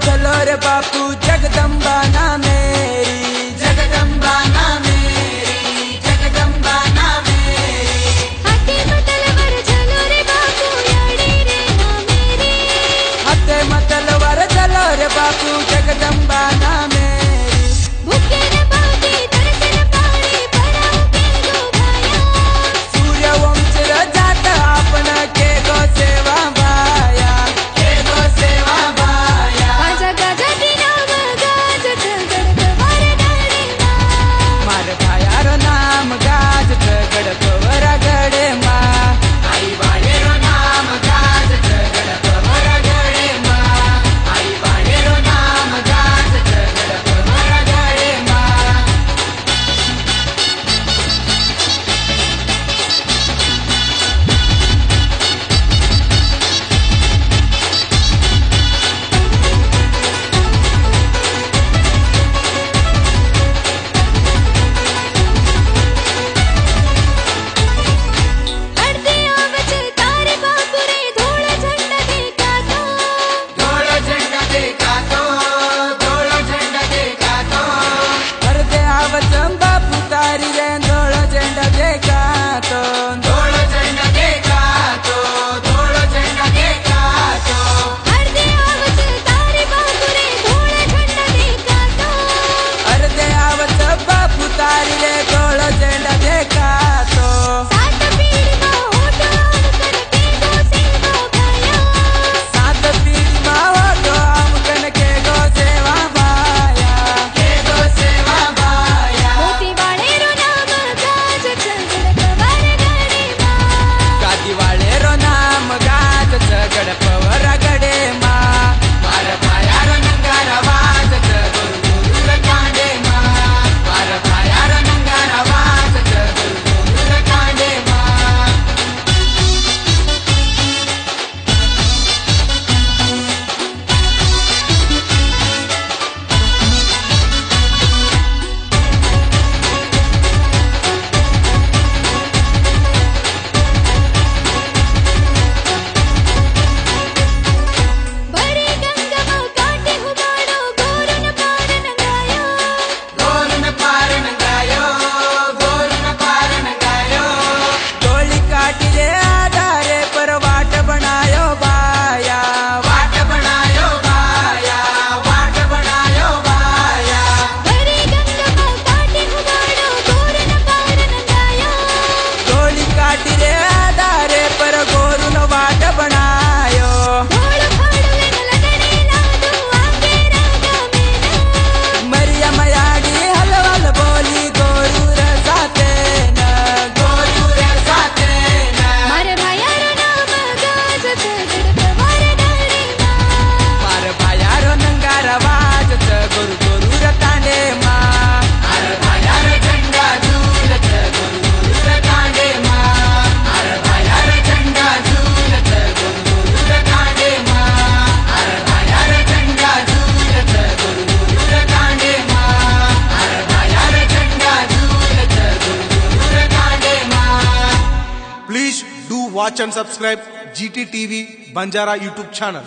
चलो रे बापू जगदम्बा ना मेरी, जगदम्बा ना मेरी, जगदम्बा ना मेरी। हाथे मतलवर चलो रे बापू याड़ी रे ना मेरी, हाथे मतलवर चलो रे बापू जगदम्बा ना मेरी। भूखे न पाती तरसे न पाणी पराऊ के गो भाया, सूर्य वंश जात आपण के गो सेवा बाया, के गो सेवा बाया। गाजा गाजा की नाम गाज गडगड वारे गाडे मा, मार भायारो नाम गाज गडपवर गडे मा। आई बाळेरो नाम गाज गडपवर गडे मा, आई बाळेरो नाम गाज गडपवर गडे मा। अडते आवच तारे बापू रे धोळ झंडा देखा तो, धोळ झंडा देखा तो, धोळ झंडा देखा तो। करते आवच बापू तारी रे धोळ झंडा देखा तो, धोळ झंडा देखा तो, धोळ झंडा देखा तो। अडते आवच तारे बापू रे धोळ झंडा देखा तो, अर्धे आवत बापू तारी रे धोळ झंडा देखा तो। सात पीढ़ी मा होठो आमकन के गो सेवा भाया, सात पीढ़ी मा होतो आमकन के गो सेवा बाया, के गो सेवा बाया। मोती वाळेरो नाम गाज गडगड वारे गाडे मा, गादीवाळेरो नाम गाज गडपवर गडे मा। मार पायार नंगार वाजत गुरुर कांडे मा, मार पायार नंगार वाजत गुरुर कांडे मा। भरी गंगा मा काटे हुबाडो गोरुन पार नंगायो, गोरुन पार नंगायो, गोरुन पार नंगायो। डोली काटी रे आधारे पर वाट बनायो बाया, वाट बनायो बाया, वाट बनायो बाया। भरी गंगा मा काटे हुबाडो गोरुन पार नंगायो, डोली काटी रे आधारे पर गोरुन वाट बनायो। धोळ फाडवे न लगने लादू आंगे रागा मेना, मरिया मयाडी हलवल बोली गोरुर साथे न, गोरुर साथे न। मारे भायारो नाम गाज गडगड वारे गाडे मा, मार भायारो नंगार वाजत गोरुर तांडे मा। मार भायार झंडा झूलत गोरुर तांडे मा, मार भायार झंडा झूलत गोरुर तांडे मा, मार भायार झंडा झूलत गोरुर तांडे मा, मार भायार झंडा झूलत गोरुर तांडे मा। Please do watch and subscribe GT TV Banjara YouTube channel.